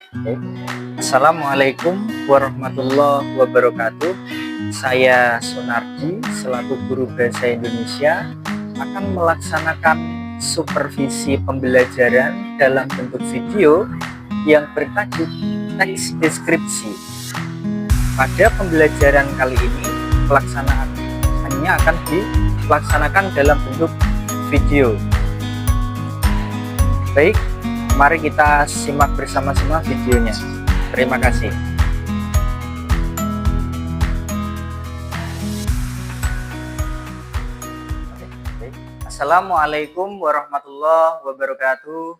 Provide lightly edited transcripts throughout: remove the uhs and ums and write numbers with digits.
Oke. Assalamualaikum warahmatullahi wabarakatuh. Saya Sunardi selaku guru bahasa Indonesia akan melaksanakan supervisi pembelajaran dalam bentuk video yang bertajuk teks deskripsi. Pada pembelajaran kali ini pelaksanaannya akan dilaksanakan dalam bentuk video. Baik, mari kita simak bersama-sama videonya. Terima kasih. Assalamualaikum warahmatullahi wabarakatuh.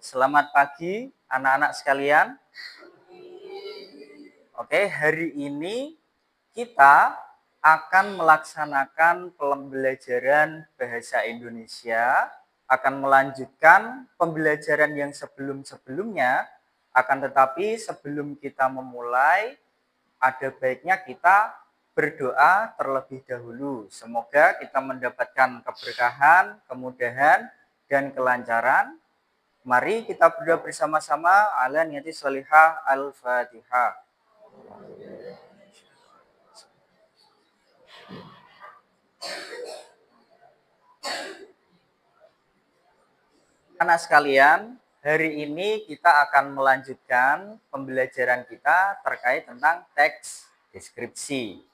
Selamat pagi anak-anak sekalian. Oke, hari ini kita akan melaksanakan pembelajaran bahasa Indonesia, akan melanjutkan pembelajaran yang sebelum-sebelumnya, akan tetapi sebelum kita memulai, ada baiknya kita berdoa terlebih dahulu. Semoga kita mendapatkan keberkahan, kemudahan, dan kelancaran. Mari kita berdoa bersama-sama. Ala niyati sholihah, al-fatihah. Anak sekalian, hari ini kita akan melanjutkan pembelajaran kita terkait tentang teks deskripsi.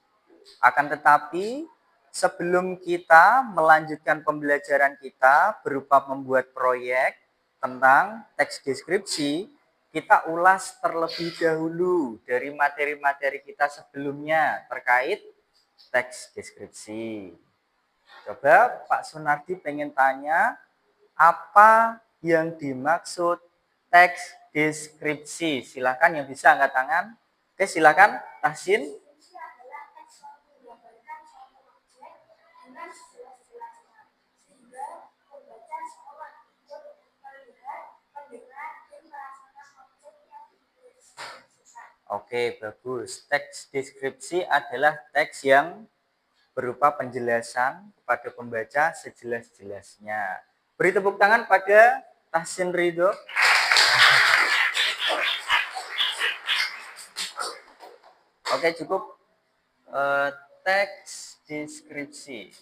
Akan tetapi, sebelum kita melanjutkan pembelajaran kita berupa membuat proyek tentang teks deskripsi, kita ulas terlebih dahulu dari materi-materi kita sebelumnya terkait teks deskripsi. Coba Pak Sunardi pengen tanya, apa yang dimaksud teks deskripsi? Silakan yang bisa angkat tangan. Oke, silakan Tahsin. Oke, bagus. Teks deskripsi adalah teks yang berupa penjelasan kepada pembaca sejelas-jelasnya. Beri tepuk tangan pada Tahsin Ridho. Oke, cukup. Teks deskripsi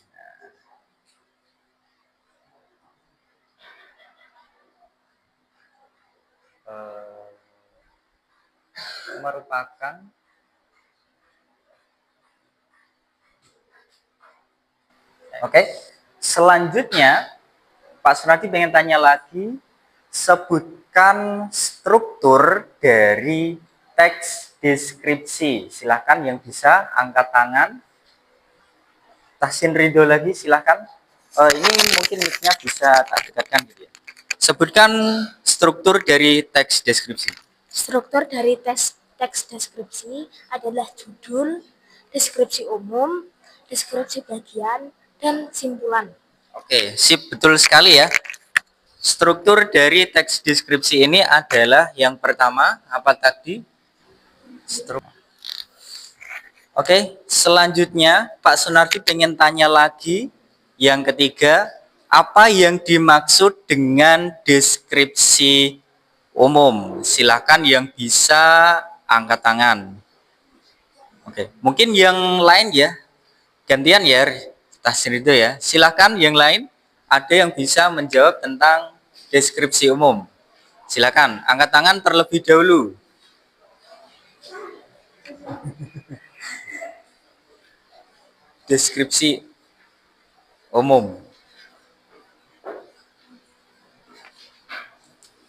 merupakan selanjutnya Pak Sunardi pengen tanya lagi, sebutkan struktur dari teks deskripsi. Silakan yang bisa angkat tangan. Tahsin Ridho lagi, silakan. Ini mungkin mic-nya bisa tak dekatkan gitu ya. Sebutkan struktur dari teks deskripsi. Struktur dari teks deskripsi adalah judul, deskripsi umum, deskripsi bagian, dan simpulan. Oke, sip, betul sekali ya. Struktur dari teks deskripsi ini adalah yang pertama, apa tadi? Oke, selanjutnya Pak Sunardi pengen tanya lagi. Yang ketiga, apa yang dimaksud dengan deskripsi umum? Silakan yang bisa angkat tangan. Oke, mungkin yang lain ya, gantian ya, Tahsin itu ya. Silakan yang lain, ada yang bisa menjawab tentang deskripsi umum. Silakan, angkat tangan terlebih dahulu. Deskripsi umum.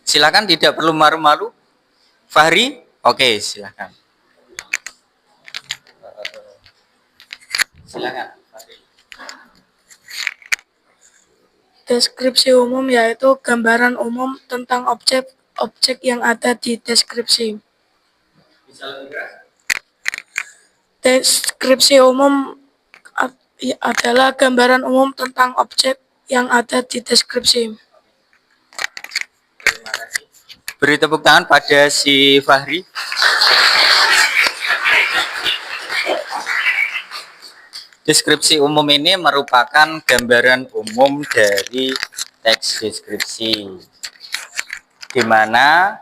Silakan, tidak perlu malu-malu. Fahri, oke, silakan. Silakan. Deskripsi umum yaitu gambaran umum tentang objek yang ada di deskripsi. Bisa lebih keras? Deskripsi umum adalah gambaran umum tentang objek yang ada di deskripsi. Terima kasih. Beri tepuk tangan pada si Fahri. Deskripsi umum ini merupakan gambaran umum dari teks deskripsi. Di mana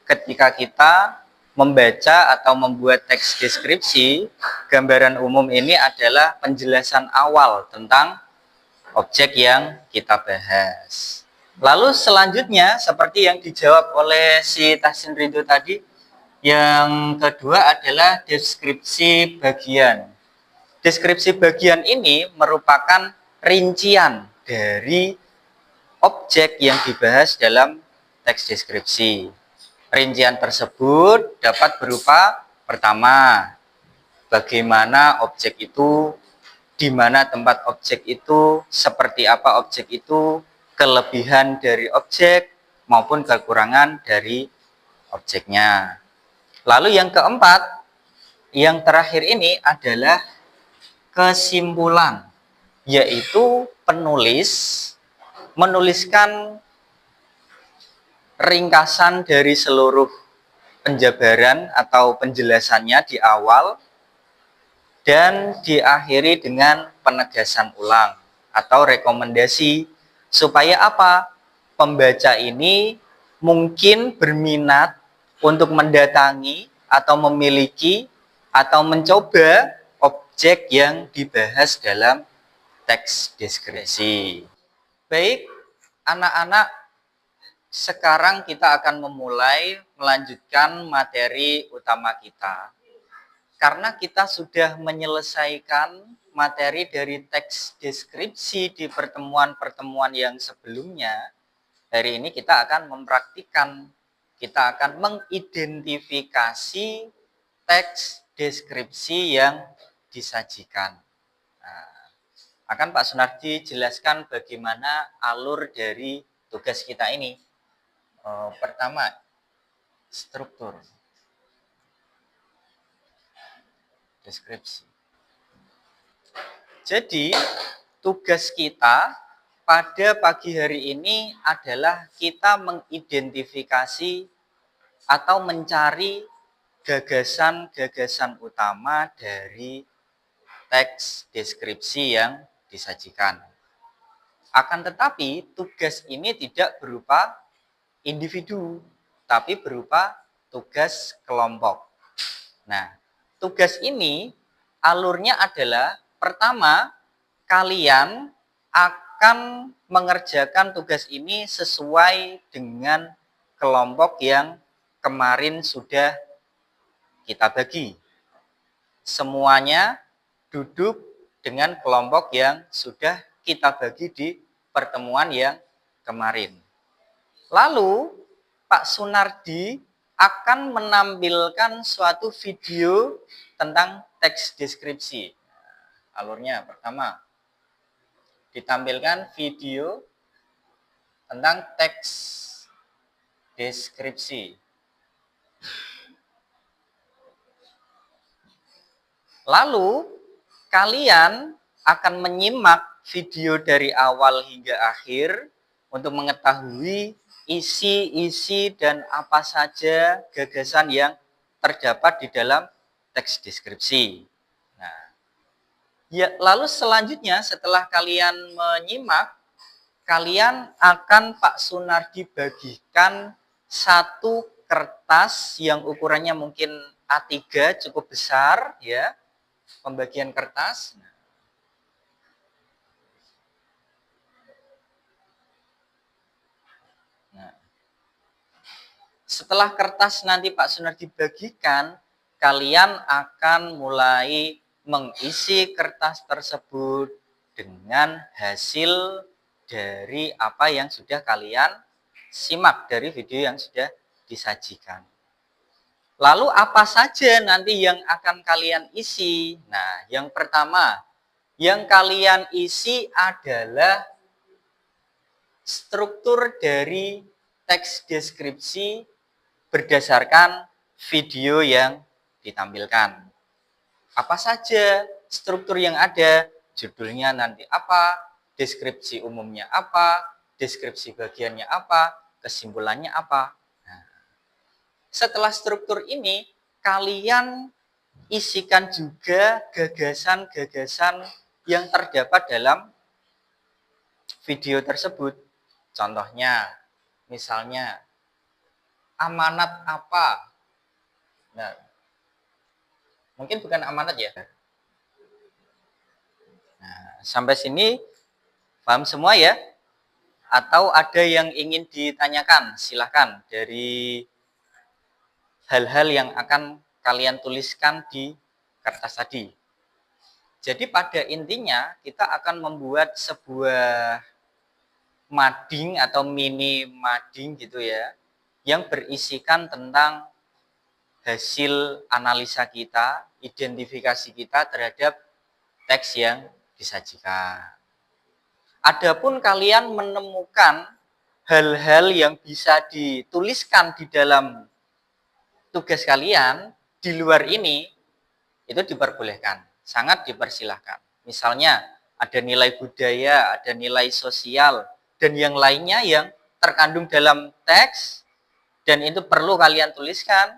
ketika kita membaca atau membuat teks deskripsi, gambaran umum ini adalah penjelasan awal tentang objek yang kita bahas. Lalu selanjutnya, seperti yang dijawab oleh si Tahsin Ridho tadi, yang kedua adalah deskripsi bagian. Deskripsi bagian ini merupakan rincian dari objek yang dibahas dalam teks deskripsi. Rincian tersebut dapat berupa pertama, bagaimana objek itu, di mana tempat objek itu, seperti apa objek itu, kelebihan dari objek maupun kekurangan dari objeknya. Lalu yang keempat, yang terakhir ini adalah kesimpulan, yaitu penulis menuliskan ringkasan dari seluruh penjabaran atau penjelasannya di awal dan diakhiri dengan penegasan ulang atau rekomendasi supaya apa? Pembaca ini mungkin berminat untuk mendatangi atau memiliki atau mencoba objek yang dibahas dalam teks deskripsi. Baik, anak-anak, sekarang kita akan memulai melanjutkan materi utama kita. Karena kita sudah menyelesaikan materi dari teks deskripsi di pertemuan-pertemuan yang sebelumnya, hari ini kita akan mempraktikkan, kita akan mengidentifikasi teks deskripsi yang disajikan. Akan Pak Sunardi jelaskan bagaimana alur dari tugas kita ini. Pertama, struktur deskripsi. Jadi, tugas kita pada pagi hari ini adalah kita mengidentifikasi atau mencari gagasan-gagasan utama dari teks deskripsi yang disajikan. Akan tetapi, tugas ini tidak berupa individu, tapi berupa tugas kelompok. Nah, tugas ini alurnya adalah pertama, kalian akan mengerjakan tugas ini sesuai dengan kelompok yang kemarin sudah kita bagi. Semuanya duduk dengan kelompok yang sudah kita bagi di pertemuan yang kemarin. Lalu Pak Sunardi akan menampilkan suatu video tentang teks deskripsi. Alurnya pertama, ditampilkan video tentang teks deskripsi. Lalu kalian akan menyimak video dari awal hingga akhir untuk mengetahui isi-isi dan apa saja gagasan yang terdapat di dalam teks deskripsi. Nah, ya, lalu selanjutnya setelah kalian menyimak, kalian akan Pak Sunardi bagikan satu kertas yang ukurannya mungkin A3 cukup besar, ya, pembagian kertas. Nah, setelah kertas nanti Pak Sunardi bagikan, kalian akan mulai mengisi kertas tersebut dengan hasil dari apa yang sudah kalian simak dari video yang sudah disajikan. Lalu apa saja nanti yang akan kalian isi? Nah, yang pertama, yang kalian isi adalah struktur dari teks deskripsi berdasarkan video yang ditampilkan. Apa saja struktur yang ada? Judulnya nanti apa? Deskripsi umumnya apa? Deskripsi bagiannya apa? Kesimpulannya apa? Setelah struktur ini, kalian isikan juga gagasan-gagasan yang terdapat dalam video tersebut. Contohnya, misalnya, amanat apa? Nah, mungkin bukan amanat ya. Nah, sampai sini paham semua ya? Atau ada yang ingin ditanyakan? Silahkan dari hal-hal yang akan kalian tuliskan di kertas tadi. Jadi pada intinya kita akan membuat sebuah mading atau mini mading gitu ya, yang berisikan tentang hasil analisa kita, identifikasi kita terhadap teks yang disajikan. Adapun kalian menemukan hal-hal yang bisa dituliskan di dalam tugas kalian di luar ini, itu diperbolehkan, sangat dipersilahkan. Misalnya ada nilai budaya, ada nilai sosial, dan yang lainnya yang terkandung dalam teks, dan itu perlu kalian tuliskan,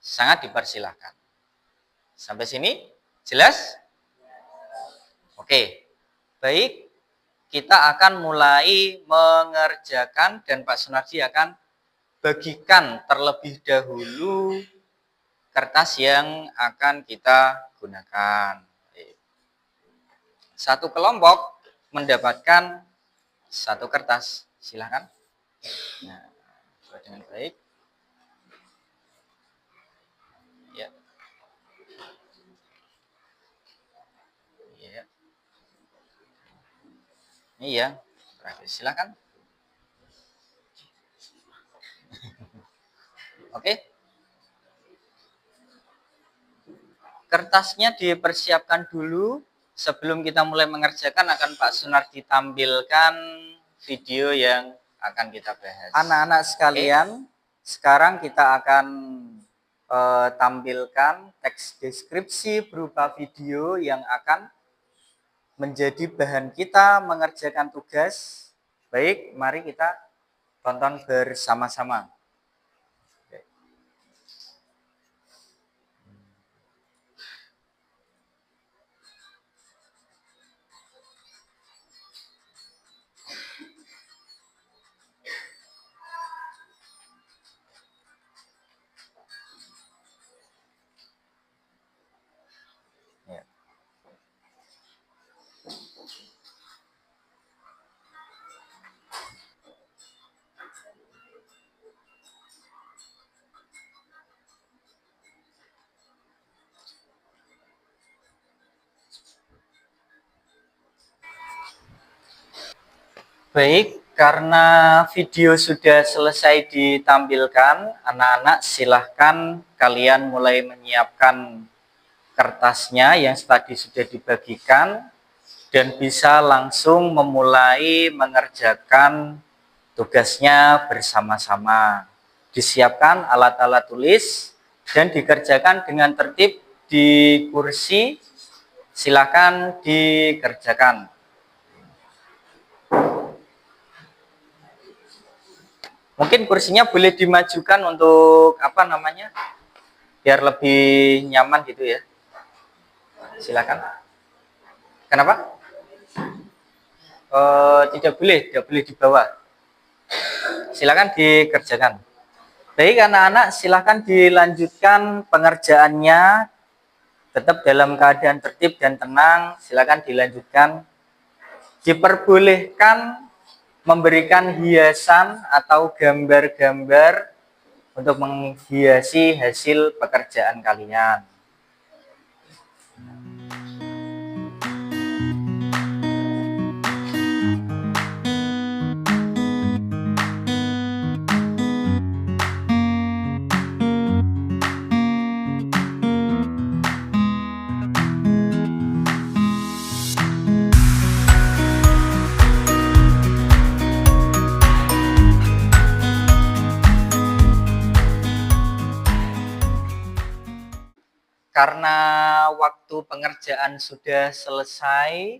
sangat dipersilahkan. Sampai sini jelas? Oke, baik. Kita akan mulai mengerjakan dan Pak Sunardi akan bagikan terlebih dahulu kertas yang akan kita gunakan. Satu kelompok mendapatkan satu kertas. Silahkan. Nah, buat dengan baik. Ya. Ya. Ini ya. Silahkan. Oke. Kertasnya dipersiapkan dulu. Sebelum kita mulai mengerjakan akan Pak Sunardi tampilkan video yang akan kita bahas. Anak-anak sekalian, sekarang kita akan tampilkan teks deskripsi berupa video yang akan menjadi bahan kita mengerjakan tugas. Baik, mari kita tonton bersama-sama. Baik, karena video sudah selesai ditampilkan, anak-anak silahkan kalian mulai menyiapkan kertasnya yang tadi sudah dibagikan dan bisa langsung memulai mengerjakan tugasnya bersama-sama. Disiapkan alat-alat tulis dan dikerjakan dengan tertib di kursi, silakan dikerjakan. Mungkin kursinya boleh dimajukan untuk apa namanya, biar lebih nyaman gitu ya. Silakan. Kenapa? Tidak boleh di bawah. Silakan dikerjakan. Baik anak-anak, silakan dilanjutkan pengerjaannya. Tetap dalam keadaan tertib dan tenang. Silakan dilanjutkan. Diperbolehkan memberikan hiasan atau gambar-gambar untuk menghiasi hasil pekerjaan kalian. Karena waktu pengerjaan sudah selesai,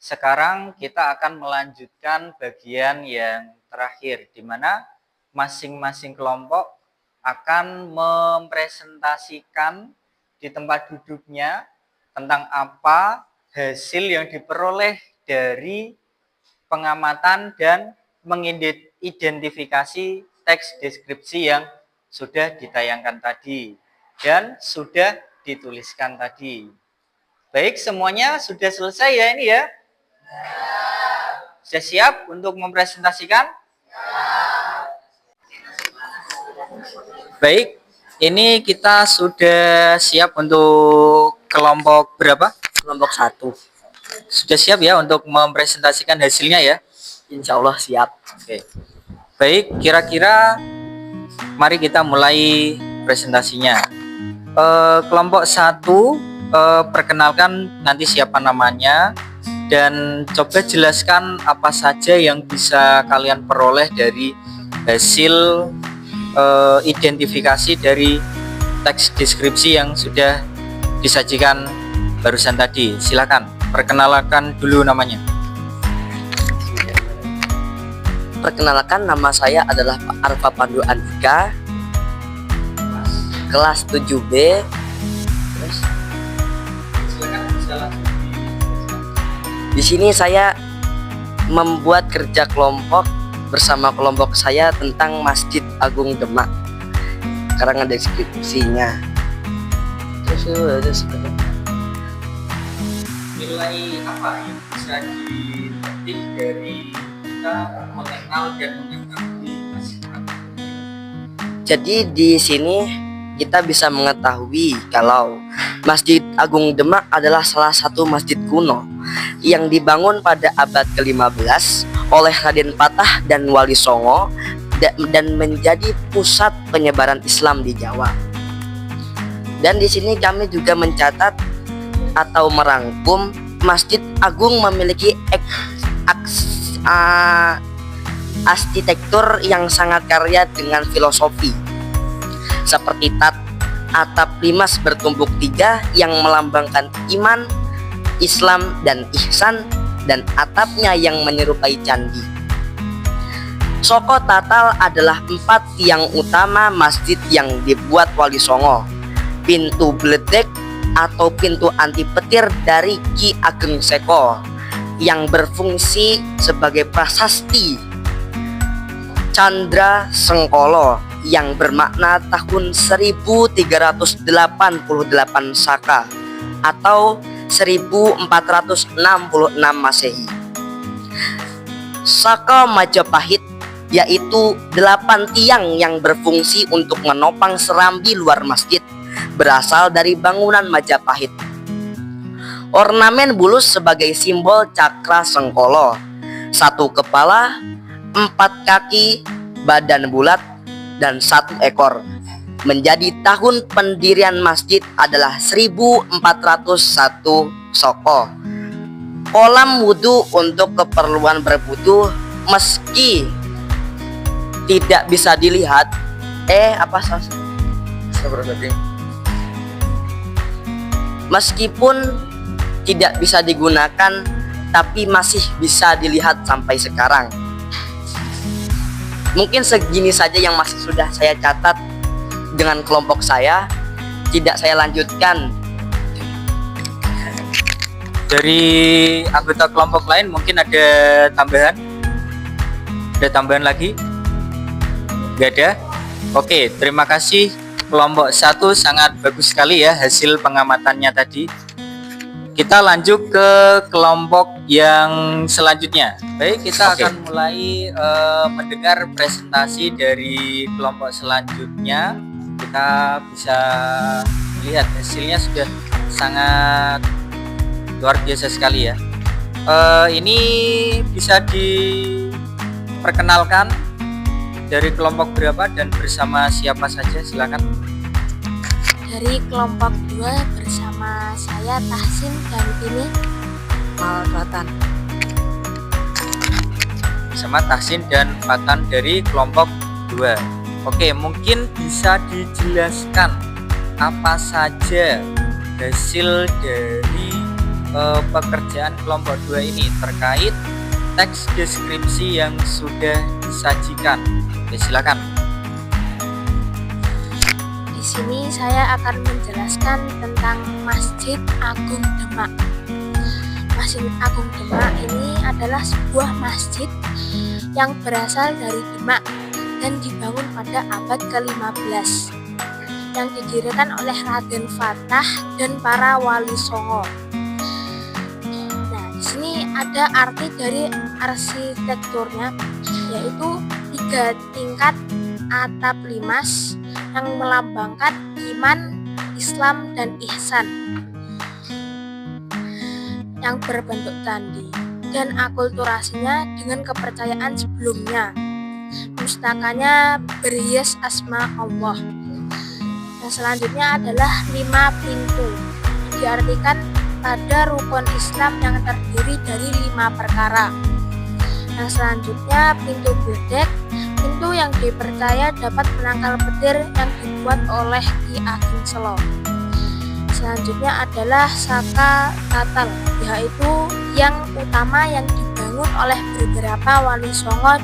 sekarang kita akan melanjutkan bagian yang terakhir, di mana masing-masing kelompok akan mempresentasikan di tempat duduknya tentang apa hasil yang diperoleh dari pengamatan dan mengidentifikasi teks deskripsi yang sudah ditayangkan tadi dan sudah dituliskan tadi. Baik, semuanya sudah selesai ya ini ya? Sudah siap untuk mempresentasikan? Baik, ini kita sudah siap untuk kelompok berapa? Kelompok 1. Sudah siap ya untuk mempresentasikan hasilnya ya? Insya Allah siap. Oke. Baik, kira-kira mari kita mulai presentasinya. Kelompok 1, perkenalkan nanti siapa namanya dan coba jelaskan apa saja yang bisa kalian peroleh dari hasil identifikasi dari teks deskripsi yang sudah disajikan barusan tadi. Silakan perkenalkan dulu namanya. Perkenalkan, nama saya adalah Pak Arfa Pandu Andika, kelas 7B. Terus di sini saya membuat kerja kelompok bersama kelompok saya tentang Masjid Agung Demak. Karangan deskripsinya. Terus nilai apa yang bisa dipetik dari kita mengenal dan mengetahui Masjid Agung? Jadi di sini kita bisa mengetahui kalau Masjid Agung Demak adalah salah satu masjid kuno yang dibangun pada abad ke-15 oleh Raden Patah dan Wali Songo dan menjadi pusat penyebaran Islam di Jawa. Dan di sini kami juga mencatat atau merangkum Masjid Agung memiliki arsitektur yang sangat kaya dengan filosofi seperti atap limas bertumpuk 3 yang melambangkan iman, Islam, dan ihsan, dan atapnya yang menyerupai candi. Soko Tatal adalah 4 tiang utama masjid yang dibuat Wali Songo. Pintu beledek atau pintu anti petir dari Ki Ageng Seko yang berfungsi sebagai prasasti Candra Sengkolo yang bermakna tahun 1388 Saka atau 1466 Masehi. Saka Majapahit yaitu 8 tiang yang berfungsi untuk menopang serambi luar masjid berasal dari bangunan Majapahit. Ornamen bulus sebagai simbol cakra Sengkolo, 1 kepala, 4 kaki, badan bulat, dan 1 ekor. Menjadi tahun pendirian masjid adalah 1401 Soko. Kolam wudhu untuk keperluan berwudhu meski tidak bisa dilihat. Meskipun tidak bisa digunakan, tapi masih bisa dilihat sampai sekarang. Mungkin segini saja yang masih sudah saya catat dengan kelompok saya. Tidak saya lanjutkan. Dari anggota kelompok lain mungkin ada tambahan? Ada tambahan lagi? Gak ada? Oke, terima kasih. Kelompok 1 sangat bagus sekali ya hasil pengamatannya tadi. Kita lanjut ke kelompok yang selanjutnya. Baik, kita akan mulai mendengar presentasi dari kelompok selanjutnya. Kita bisa lihat hasilnya sudah sangat luar biasa sekali ya. Ini bisa diperkenalkan dari kelompok berapa dan bersama siapa saja, silakan. Dari kelompok 2 bersama saya Tahsin dan ini Fatan. Sama Tahsin dan Fatan dari kelompok 2. Oke, mungkin bisa dijelaskan apa saja hasil dari pekerjaan kelompok 2 ini terkait teks deskripsi yang sudah disajikan. Oke, silakan. Di sini saya akan menjelaskan tentang Masjid Agung Demak. Masjid Agung Demak ini adalah sebuah masjid yang berasal dari Demak dan dibangun pada abad ke-15 yang didirikan oleh Raden Fatah dan para wali songo. Nah, di sini ada arti dari arsitekturnya, yaitu 3 tingkat atap limas yang melambangkan iman, Islam, dan ihsan yang berbentuk candi, dan akulturasinya dengan kepercayaan sebelumnya. Pustakanya berhias asma Allah. Yang selanjutnya adalah 5 pintu. Diartikan pada rukun Islam yang terdiri dari 5 perkara. Yang selanjutnya pintu bledek, pintu yang dipercaya dapat menangkal petir yang dibuat oleh Ki Ageng Selo. Selanjutnya adalah Saka Tatal, yaitu yang utama yang dibangun oleh beberapa wali songo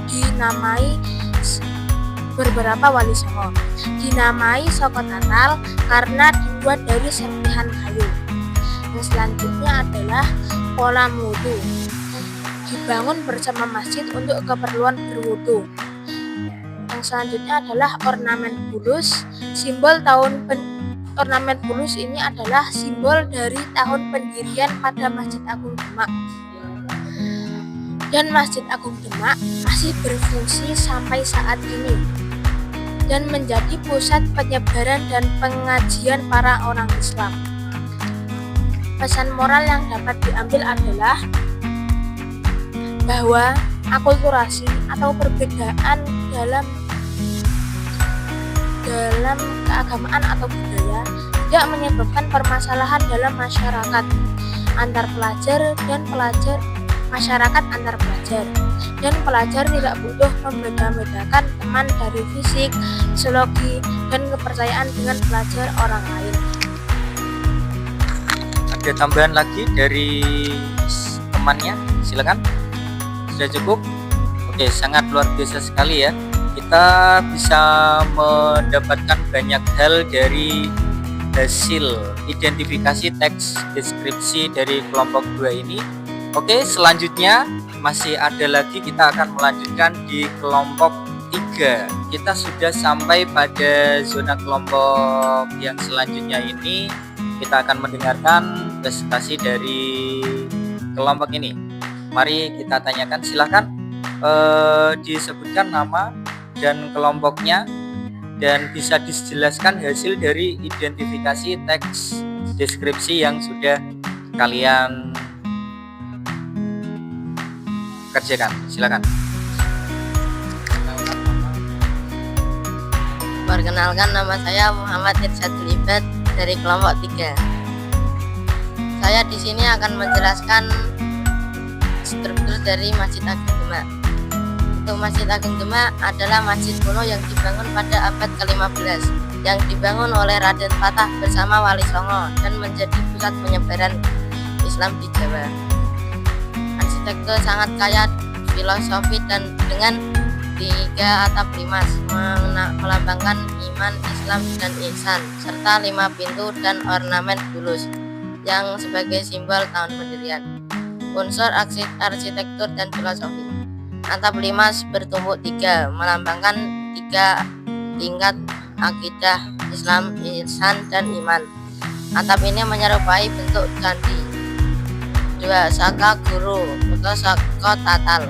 dinamai Saka Tatal karena dibuat dari serpihan kayu. Yang selanjutnya adalah kolam wudhu, dibangun bersama masjid untuk keperluan berwudhu. Yang selanjutnya adalah ornamen bulus. Ornamen bulus ini adalah simbol dari tahun pendirian pada Masjid Agung Demak. Dan Masjid Agung Demak masih berfungsi sampai saat ini dan menjadi pusat penyebaran dan pengajian para orang Islam. Pesan moral yang dapat diambil adalah bahwa akulturasi atau perbedaan dalam keagamaan atau budaya tidak menyebabkan permasalahan dalam masyarakat antar pelajar dan masyarakat antar pelajar, dan pelajar tidak butuh membeda-bedakan teman dari fisik, psikologi, dan kepercayaan dengan pelajar orang lain. Ada tambahan lagi dari temannya, silakan. Sudah cukup? Oke, sangat luar biasa sekali ya. Kita bisa mendapatkan banyak hal dari hasil identifikasi teks deskripsi dari kelompok 2 ini. Oke, selanjutnya masih ada lagi, kita akan melanjutkan di kelompok 3. Kita sudah sampai pada zona kelompok yang selanjutnya ini. Kita akan mendengarkan presentasi dari kelompok ini. Mari kita tanyakan, silahkan disebutkan nama dan kelompoknya, dan bisa dijelaskan hasil dari identifikasi teks deskripsi yang sudah kalian kerjakan. Silakan. Perkenalkan, nama saya Muhammad Irsyadul Ibad dari kelompok 3. Saya di sini akan menjelaskan struktur dari Masjid Agung Demak. Untuk Masjid Agung Demak adalah masjid kuno yang dibangun pada abad ke-15 yang dibangun oleh Raden Fatah bersama Wali Songo dan menjadi pusat penyebaran Islam di Jawa. Arsitektur sangat kaya filosofi dan dengan 3 atap limas melambangkan iman, Islam, dan ihsan, serta 5 pintu dan ornamen bulus yang sebagai simbol tahun pendirian. Unsur arsitektur dan filosofi. Atap limas bertumpuk 3 melambangkan 3 tingkat akidah Islam, ihsan, dan iman. Atap ini menyerupai bentuk candi. 2. Saka guru atau Saka Tatal.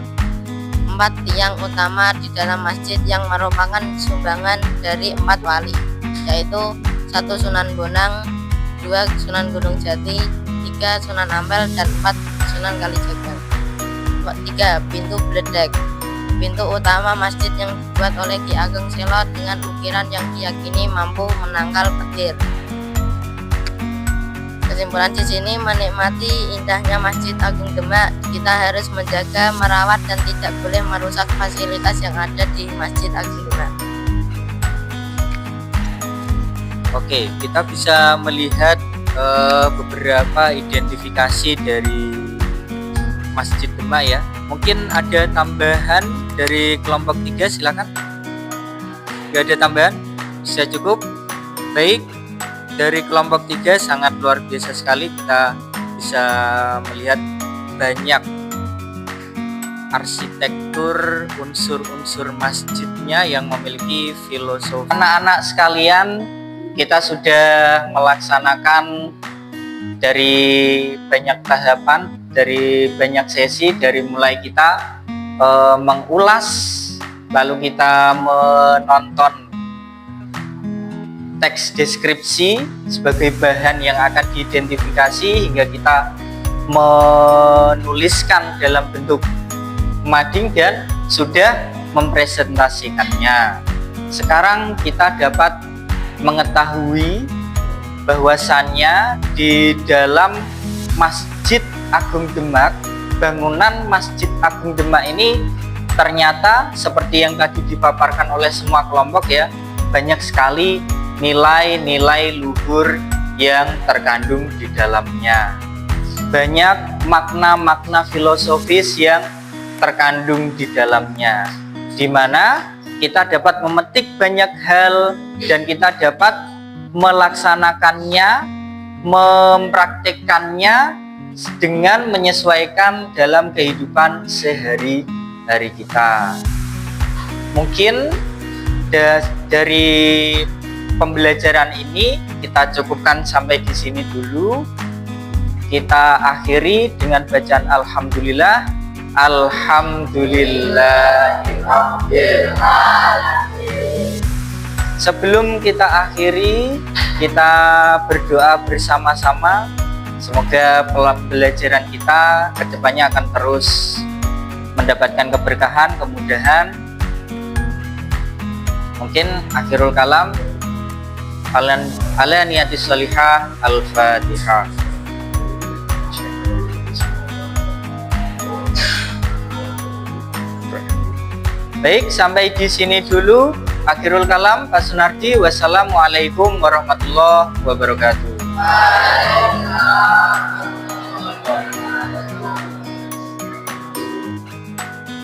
4. Tiang utama di dalam masjid yang merupakan sumbangan dari 4 wali, yaitu 1 Sunan Bonang, 2 Sunan Gunung Jati, 3 Sunan Ampel, dan 4 Sunan Kalijaga. 3. Pintu bledek. Pintu utama masjid yang dibuat oleh Ki Ageng Selo dengan ukiran yang diyakini mampu menangkal petir. Kesimpulan di sini, menikmati indahnya Masjid Agung Demak, kita harus menjaga, merawat, dan tidak boleh merusak fasilitas yang ada di Masjid Agung Demak. Oke, kita bisa melihat beberapa identifikasi dari Masjid Demak ya. Mungkin ada tambahan dari kelompok 3, silakan. Gak ada tambahan? Bisa cukup? Baik, dari kelompok 3 sangat luar biasa sekali. Kita bisa melihat banyak arsitektur, unsur-unsur masjidnya yang memiliki filosofi. Anak-anak sekalian, kita sudah melaksanakan dari banyak tahapan, dari banyak sesi, dari mulai kita mengulas, lalu kita menonton teks deskripsi sebagai bahan yang akan diidentifikasi hingga kita menuliskan dalam bentuk mading dan sudah mempresentasikannya. Sekarang kita dapat mengetahui bahwasannya di dalam Masjid Agung Demak, bangunan Masjid Agung Demak ini ternyata seperti yang tadi dipaparkan oleh semua kelompok ya, banyak sekali nilai-nilai luhur yang terkandung di dalamnya. Banyak makna-makna filosofis yang terkandung di dalamnya, di mana kita dapat memetik banyak hal dan kita dapat melaksanakannya, mempraktikkannya dengan menyesuaikan dalam kehidupan sehari-hari kita. Mungkin dari pembelajaran ini kita cukupkan sampai di sini dulu. Kita akhiri dengan bacaan alhamdulillah. Alhamdulillahirabbil alamin. Sebelum kita akhiri, kita berdoa bersama-sama. Semoga pembelajaran kita kedepannya akan terus mendapatkan keberkahan, kemudahan. Mungkin akhirul kalam. Ala niyatis salihah. Al-Fatihah. Baik, sampai di sini dulu. Akhirul kalam, Pak Sunardi. Wassalamualaikum warahmatullahi wabarakatuh.